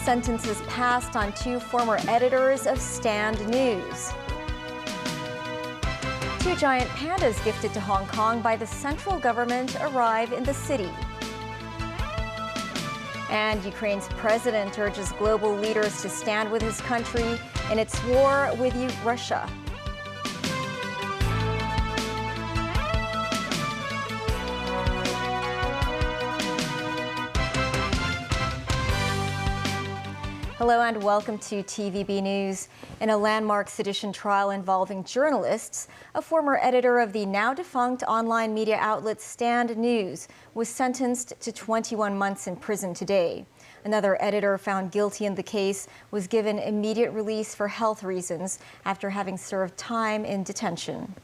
Sentences passed on 2 former editors of Stand News. 2 giant pandas gifted to Hong Kong by the central government arrive in the city. And Ukraine's president urges global leaders to stand with his country in its war with Russia. Hello and welcome to TVB News. In a landmark sedition trial involving journalists, a former editor of the now-defunct online media outlet Stand News was sentenced to 21 months in prison today. Another editor found guilty in the case was given immediate release for health reasons after having served time in detention.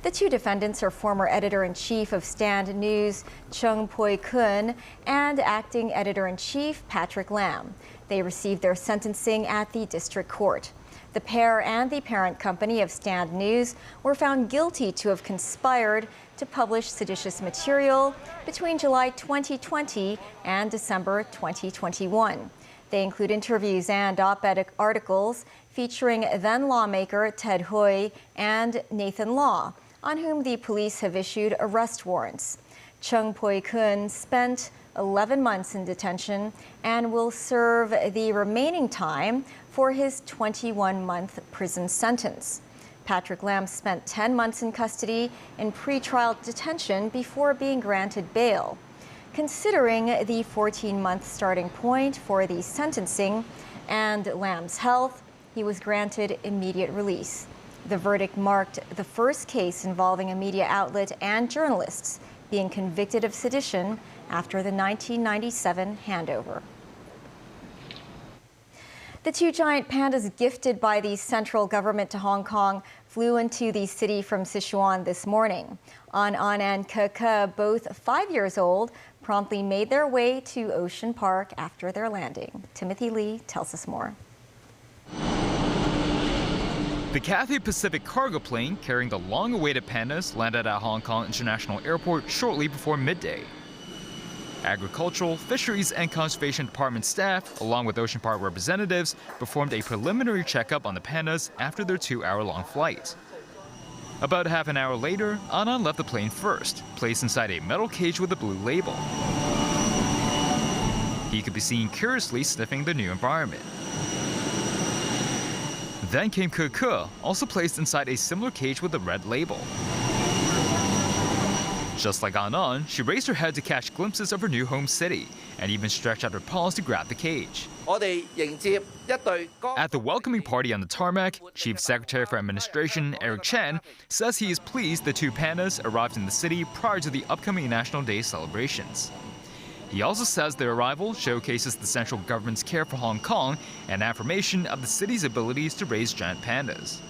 The 2 defendants are former editor-in-chief of Stand News, Chung Pui-kun, and acting editor-in-chief, Patrick Lam. They received their sentencing at the district court. The pair and the parent company of Stand News were found guilty to have conspired to publish seditious material between July 2020 and December 2021. They include interviews and op-ed articles featuring then lawmaker Ted Hui and Nathan Law, on whom the police have issued arrest warrants. Chung Pui-kun spent 11 months in detention and will serve the remaining time for his 21-month prison sentence. Patrick Lam spent 10 months in custody in pretrial detention before being granted bail. Considering the 14-month starting point for the sentencing and Lam's health, he was granted immediate release. The verdict marked the first case involving a media outlet and journalists being convicted of sedition after the 1997 handover. The 2 giant pandas gifted by the central government to Hong Kong flew into the city from Sichuan this morning. An and Ke, both 5 years old, promptly made their way to Ocean Park after their landing. Timothy Lee tells us more. The Cathay Pacific cargo plane carrying the long-awaited pandas landed at Hong Kong International Airport shortly before midday. Agricultural, Fisheries and Conservation Department staff, along with Ocean Park representatives, performed a preliminary checkup on the pandas after their 2-hour-long flight. About half an hour later, An left the plane first, placed inside a metal cage with a blue label. He could be seen curiously sniffing the new environment. Then came Ke, also placed inside a similar cage with a red label. Just like An, she raised her head to catch glimpses of her new home city and even stretched out her paws to grab the cage. At the welcoming party on the tarmac, Chief Secretary for Administration Eric Chen says he is pleased the 2 pandas arrived in the city prior to the upcoming National Day celebrations. He also says their arrival showcases the central government's care for Hong Kong and affirmation of the city's abilities to raise giant pandas.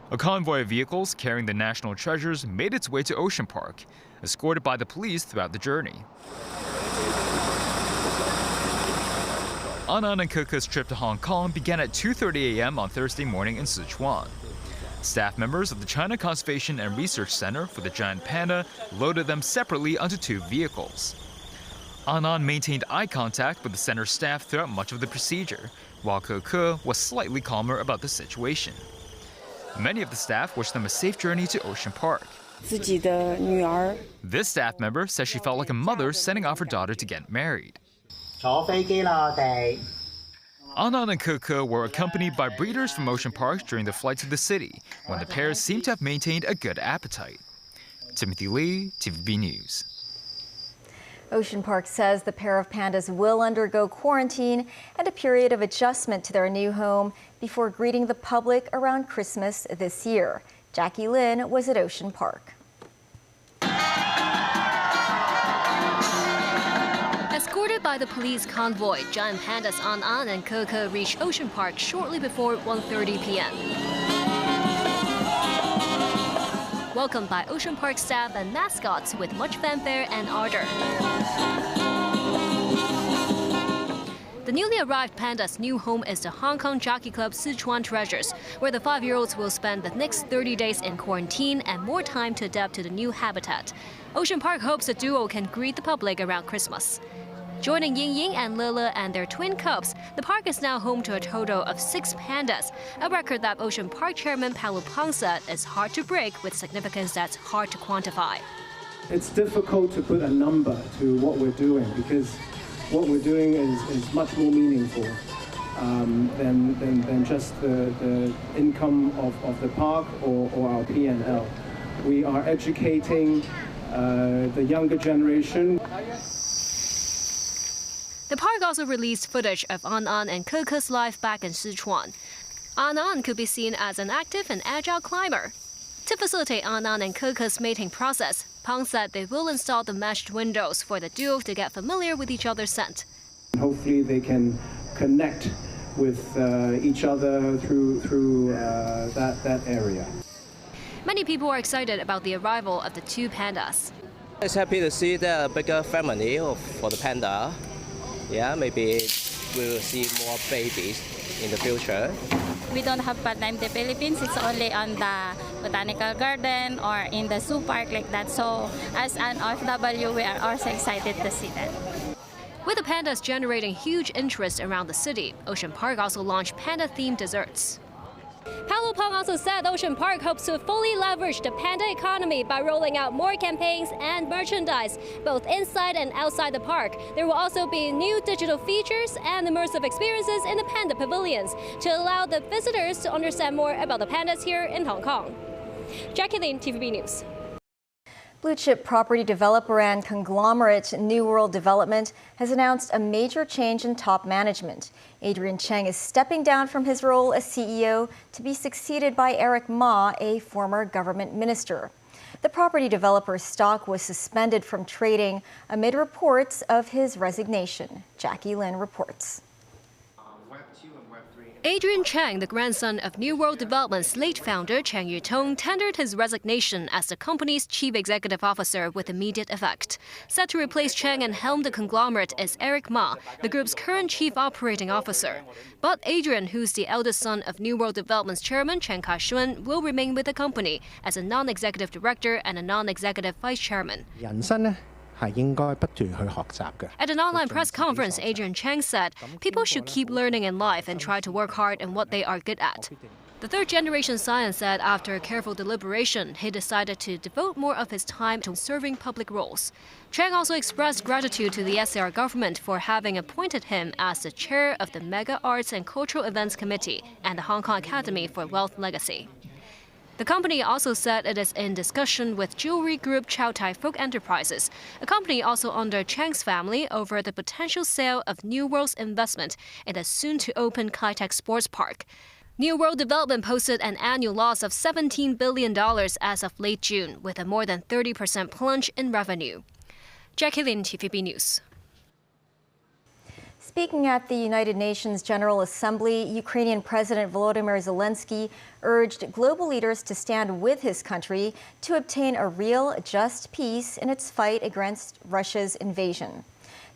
A convoy of vehicles carrying the national treasures made its way to Ocean Park, escorted by the police throughout the journey. An and Ke's trip to Hong Kong began at 2:30 a.m. on Thursday morning in Sichuan. Staff members of the China Conservation and Research Center for the giant panda loaded them separately onto 2 vehicles. An maintained eye contact with the center staff throughout much of the procedure, while Ke was slightly calmer about the situation. Many of the staff wished them a safe journey to Ocean Park. This staff member says she felt like a mother sending off her daughter to get married. An and Ke were accompanied by breeders from Ocean Park during the flight to the city, when the pairs seemed to have maintained a good appetite. Timothy Lee, TVB News. Ocean Park says the pair of pandas will undergo quarantine and a period of adjustment to their new home before greeting the public around Christmas this year. Jackie Lin was at Ocean Park. Escorted by the police convoy, giant pandas An and Ke reached Ocean Park shortly before 1:30 p.m. Welcomed by Ocean Park staff and mascots with much fanfare and ardor. The newly arrived panda's new home is the Hong Kong Jockey Club Sichuan Treasures, where the 5-year-olds will spend the next 30 days in quarantine and more time to adapt to the new habitat. Ocean Park hopes the duo can greet the public around Christmas. Joining Ying Ying and Lele and their twin cubs, the park is now home to a total of 6 pandas, a record that Ocean Park Chairman Paolo Pang said is hard to break with significance that's hard to quantify. It's difficult to put a number to what we're doing because what we're doing is much more meaningful than just the income of the park or our P&L. We are educating the younger generation. The park also released footage of An and Keke's life back in Sichuan. An could be seen as an active and agile climber. To facilitate An and Keke's mating process, Pang said they will install the meshed windows for the duo to get familiar with each other's scent. Hopefully they can connect with each other through that area. Many people are excited about the arrival of the 2 pandas. It's happy to see the bigger family for the panda. Yeah, maybe we'll see more babies in the future. We don't have panda in the Philippines. It's only on the botanical garden or in the zoo park like that. So as an OFW, we are also excited to see that. With the pandas generating huge interest around the city, Ocean Park also launched panda-themed desserts. Paolo Pang also said Ocean Park hopes to fully leverage the panda economy by rolling out more campaigns and merchandise, both inside and outside the park. There will also be new digital features and immersive experiences in the panda pavilions to allow the visitors to understand more about the pandas here in Hong Kong. Jackie Lin, TVB News. Blue-chip property developer and conglomerate New World Development has announced a major change in top management. Adrian Cheng is stepping down from his role as CEO to be succeeded by Eric Ma, a former government minister. The property developer's stock was suspended from trading amid reports of his resignation. Jackie Lin reports. Adrian Cheng, the grandson of New World Development's late founder Cheng Yutong, tendered his resignation as the company's chief executive officer with immediate effect. Set to replace Cheng and helm the conglomerate is Eric Ma, the group's current chief operating officer. But Adrian, who's the eldest son of New World Development's chairman Chen Kai-shun, will remain with the company as a non-executive director and a non-executive vice chairman. At an online press conference, Adrian Cheng said, people should keep learning in life and try to work hard in what they are good at. The third-generation scion said after careful deliberation, he decided to devote more of his time to serving public roles. Cheng also expressed gratitude to the SAR government for having appointed him as the chair of the Mega Arts and Cultural Events Committee and the Hong Kong Academy for Wealth Legacy. The company also said it is in discussion with jewelry group Chow Tai Fook Enterprises, a company also under Cheng's family, over the potential sale of New World's investment in the soon-to-open Kai Tak Sports Park. New World Development posted an annual loss of $17 billion as of late June, with a more than 30% plunge in revenue. Jackie Lin, TVB News. Speaking at the United Nations General Assembly, Ukrainian President Volodymyr Zelensky urged global leaders to stand with his country to obtain a real, just peace in its fight against Russia's invasion.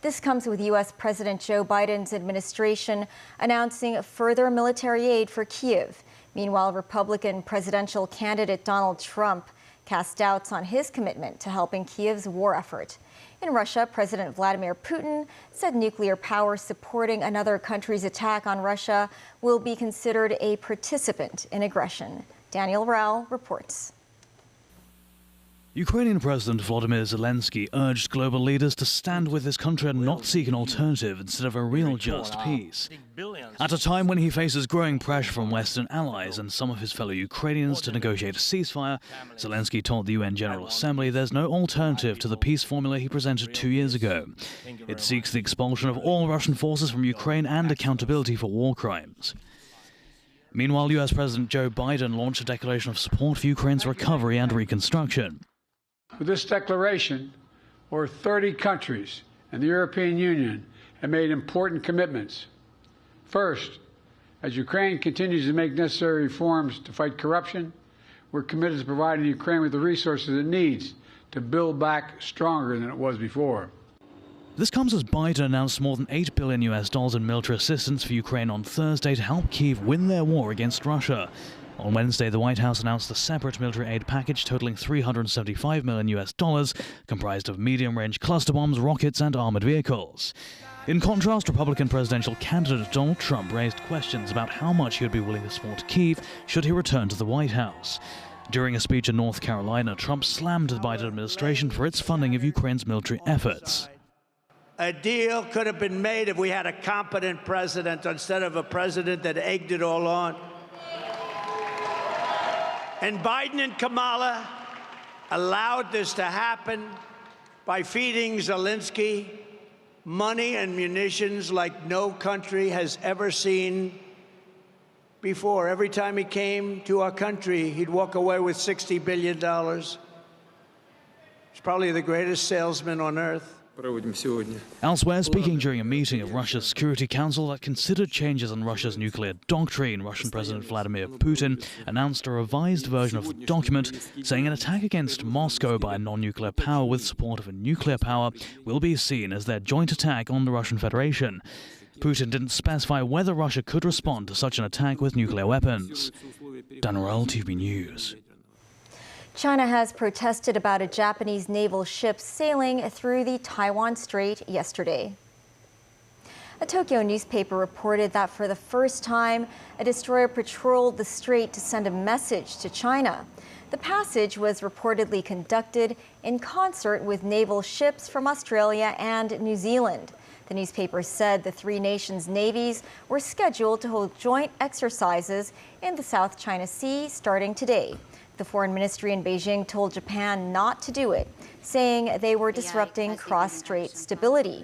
This comes with U.S. President Joe Biden's administration announcing further military aid for Kyiv. Meanwhile, Republican presidential candidate Donald Trump cast doubts on his commitment to helping Kyiv's war effort. In Russia, President Vladimir Putin said nuclear power supporting another country's attack on Russia will be considered a participant in aggression. Daniel Rao reports. Ukrainian President Volodymyr Zelensky urged global leaders to stand with his country and not seek an alternative instead of a real just peace. At a time when he faces growing pressure from Western allies and some of his fellow Ukrainians to negotiate a ceasefire, Zelensky told the UN General Assembly there's no alternative to the peace formula he presented 2 years ago. It seeks the expulsion of all Russian forces from Ukraine and accountability for war crimes. Meanwhile, US President Joe Biden launched a declaration of support for Ukraine's recovery and reconstruction. With this declaration, over 30 countries and the European Union have made important commitments. First, as Ukraine continues to make necessary reforms to fight corruption, we're committed to providing Ukraine with the resources it needs to build back stronger than it was before. This comes as Biden announced more than $8 billion in military assistance for Ukraine on Thursday to help Kyiv win their war against Russia. On Wednesday, the White House announced a separate military aid package totaling $375 million, comprised of medium-range cluster bombs, rockets, and armored vehicles. In contrast, Republican presidential candidate Donald Trump raised questions about how much he would be willing to support Kyiv should he return to the White House. During a speech in North Carolina, Trump slammed the Biden administration for its funding of Ukraine's military efforts. A deal could have been made if we had a competent president instead of a president that egged it all on. And Biden and Kamala allowed this to happen by feeding Zelensky money and munitions like no country has ever seen before. Every time he came to our country, he'd walk away with $60 billion. He's probably the greatest salesman on earth. Elsewhere, speaking during a meeting of Russia's Security Council that considered changes in Russia's nuclear doctrine, Russian President Vladimir Putin announced a revised version of the document, saying an attack against Moscow by a non-nuclear power with support of a nuclear power will be seen as their joint attack on the Russian Federation. Putin didn't specify whether Russia could respond to such an attack with nuclear weapons. Dan Royal, TVB News. China has protested about a Japanese naval ship sailing through the Taiwan Strait yesterday. A Tokyo newspaper reported that for the first time, a destroyer patrolled the strait to send a message to China. The passage was reportedly conducted in concert with naval ships from Australia and New Zealand. The newspaper said the three nations' navies were scheduled to hold joint exercises in the South China Sea starting today. The foreign ministry in Beijing told Japan not to do it, saying they were disrupting cross-strait stability.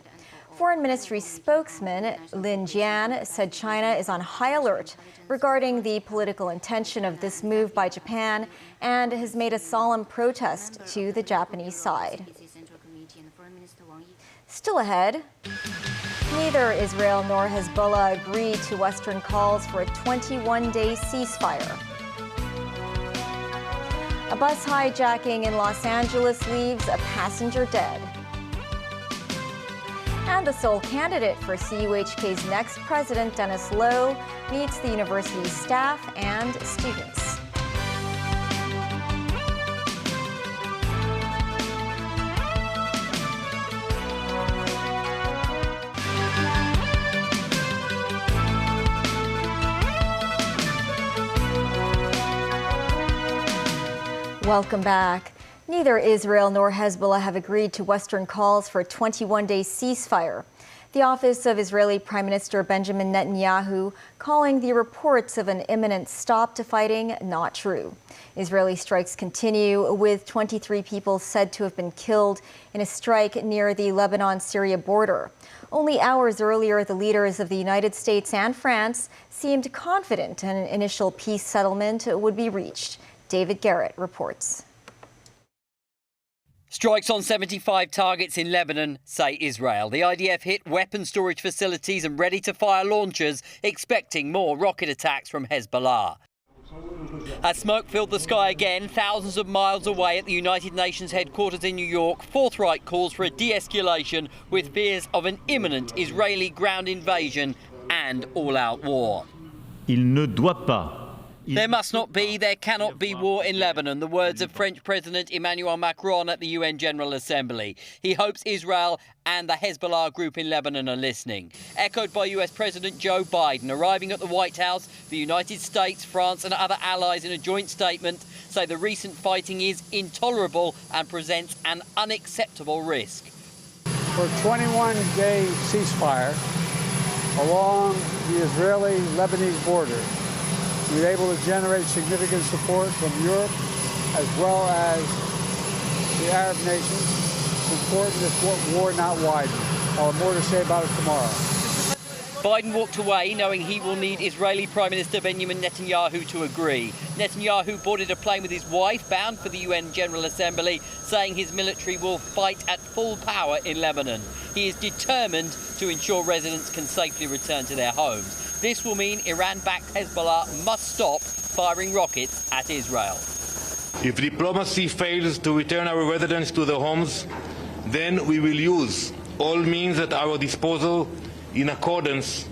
Foreign Ministry spokesman Lin Jian said China is on high alert regarding the political intention of this move by Japan and has made a solemn protest to the Japanese side. Still ahead, neither Israel nor Hezbollah agreed to Western calls for a 21-day ceasefire. A bus hijacking in Los Angeles leaves a passenger dead. And the sole candidate for CUHK's next president, Dennis Lowe, meets the university's staff and students. Welcome back. Neither Israel nor Hezbollah have agreed to Western calls for a 21-day ceasefire. The office of Israeli Prime Minister Benjamin Netanyahu calling the reports of an imminent stop to fighting not true. Israeli strikes continue, with 23 people said to have been killed in a strike near the Lebanon-Syria border. Only hours earlier, the leaders of the United States and France seemed confident an initial peace settlement would be reached. David Garrett reports. Strikes on 75 targets in Lebanon, say Israel. The IDF hit weapon storage facilities and ready-to-fire launchers, expecting more rocket attacks from Hezbollah. As smoke filled the sky again, thousands of miles away at the United Nations headquarters in New York, forthright calls for a de-escalation with fears of an imminent Israeli ground invasion and all-out war. Il ne doit pas. There must not be, there cannot be war in Lebanon, the words of French President Emmanuel Macron at the UN General Assembly. He hopes Israel and the Hezbollah group in Lebanon are listening. Echoed by US President Joe Biden, arriving at the White House, the United States, France and other allies in a joint statement say the recent fighting is intolerable and presents an unacceptable risk. For a 21-day ceasefire along the Israeli-Lebanese border, we were able to generate significant support from Europe as well as the Arab nations. It's important this war not widen. I'll have more to say about it tomorrow. Biden walked away knowing he will need Israeli Prime Minister Benjamin Netanyahu to agree. Netanyahu boarded a plane with his wife bound for the UN General Assembly, saying his military will fight at full power in Lebanon. He is determined to ensure residents can safely return to their homes. This will mean Iran-backed Hezbollah must stop firing rockets at Israel. If diplomacy fails to return our residents to their homes, then we will use all means at our disposal in accordance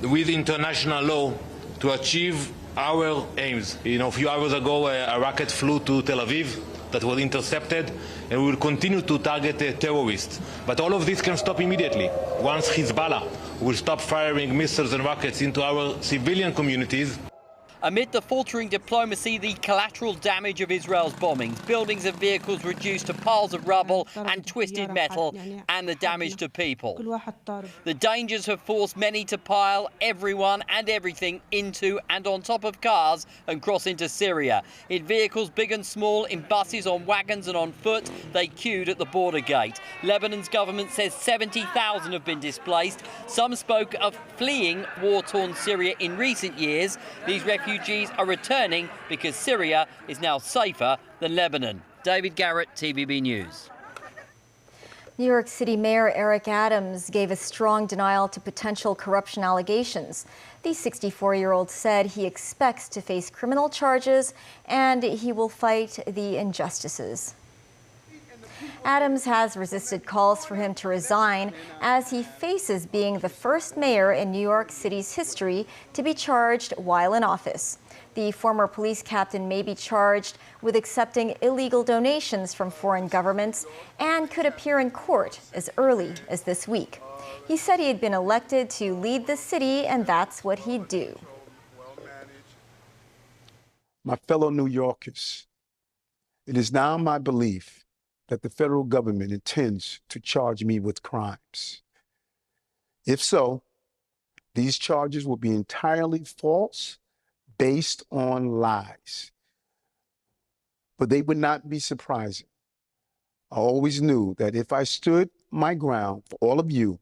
with international law to achieve our aims. A few hours ago, a rocket flew to Tel Aviv that was intercepted, and we will continue to target terrorists. But all of this can stop immediately once Hezbollah will stop firing missiles and rockets into our civilian communities. Amid the faltering diplomacy, the collateral damage of Israel's bombings, buildings and vehicles reduced to piles of rubble and twisted metal, and the damage to people. The dangers have forced many to pile everyone and everything into and on top of cars and cross into Syria. In vehicles big and small, in buses, on wagons and on foot, they queued at the border gate. Lebanon's government says 70,000 have been displaced. Some spoke of fleeing war-torn Syria in recent years. These refugees are returning because Syria is now safer than Lebanon. David Garrett, TVB News. New York City Mayor Eric Adams gave a strong denial to potential corruption allegations. The 64-year-old said he expects to face criminal charges and he will fight the injustices. Adams has resisted calls for him to resign as he faces being the first mayor in New York City's history to be charged while in office. The former police captain may be charged with accepting illegal donations from foreign governments and could appear in court as early as this week. He said he had been elected to lead the city, and that's what he'd do. My fellow New Yorkers, it is now my belief that the federal government intends to charge me with crimes. If so, these charges will be entirely false, based on lies. But they would not be surprising. I always knew that if I stood my ground for all of you,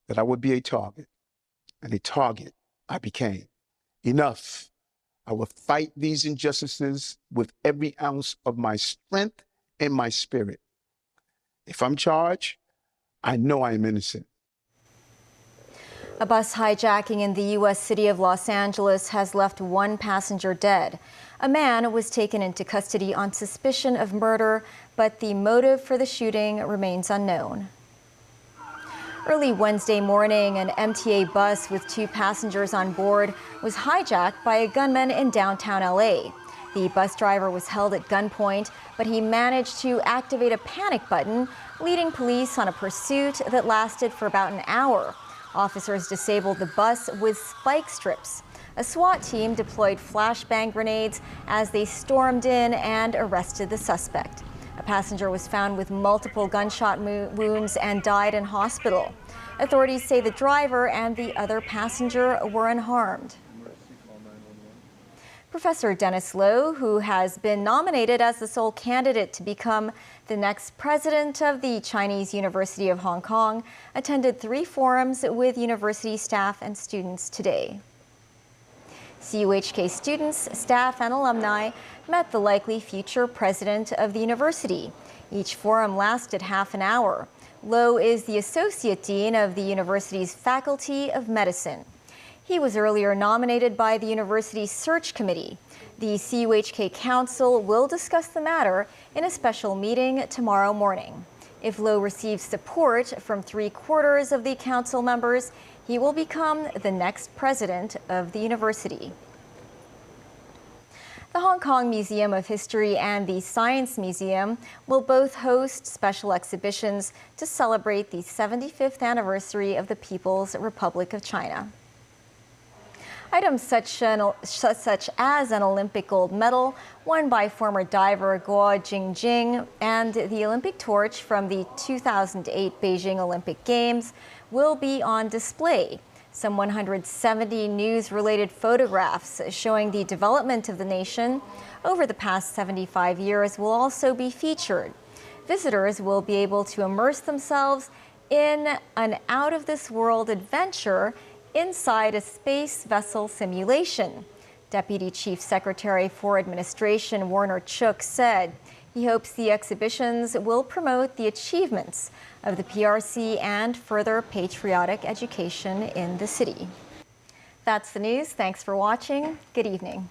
that I would be a target, and a target I became. Enough. I will fight these injustices with every ounce of my strength and my spirit. If I'm charged, I know I am innocent. A bus hijacking in the U.S. city of Los Angeles has left one passenger dead. A man was taken into custody on suspicion of murder, but the motive for the shooting remains unknown. Early Wednesday morning, an MTA bus with 2 passengers on board was hijacked by a gunman in downtown L.A. The bus driver was held at gunpoint, but he managed to activate a panic button, leading police on a pursuit that lasted for about an hour. Officers disabled the bus with spike strips. A SWAT team deployed flashbang grenades as they stormed in and arrested the suspect. A passenger was found with multiple gunshot wounds and died in hospital. Authorities say the driver and the other passenger were unharmed. Professor Dennis Loh, who has been nominated as the sole candidate to become the next president of the Chinese University of Hong Kong, attended 3 forums with university staff and students today. CUHK students, staff, and alumni met the likely future president of the university. Each forum lasted half an hour. Loh is the associate dean of the university's Faculty of Medicine. He was earlier nominated by the university's search committee. The CUHK Council will discuss the matter in a special meeting tomorrow morning. If Loh receives support from 3/4 of the council members, he will become the next president of the university. The Hong Kong Museum of History and the Science Museum will both host special exhibitions to celebrate the 75th anniversary of the People's Republic of China. Items such as an Olympic gold medal won by former diver Guo Jingjing and the Olympic torch from the 2008 Beijing Olympic Games will be on display. Some 170 news-related photographs showing the development of the nation over the past 75 years will also be featured. Visitors will be able to immerse themselves in an out-of-this-world adventure inside a space vessel simulation. Deputy Chief Secretary for Administration Warner Chook said he hopes the exhibitions will promote the achievements of the PRC and further patriotic education in the city. That's the news. Thanks for watching. Good evening.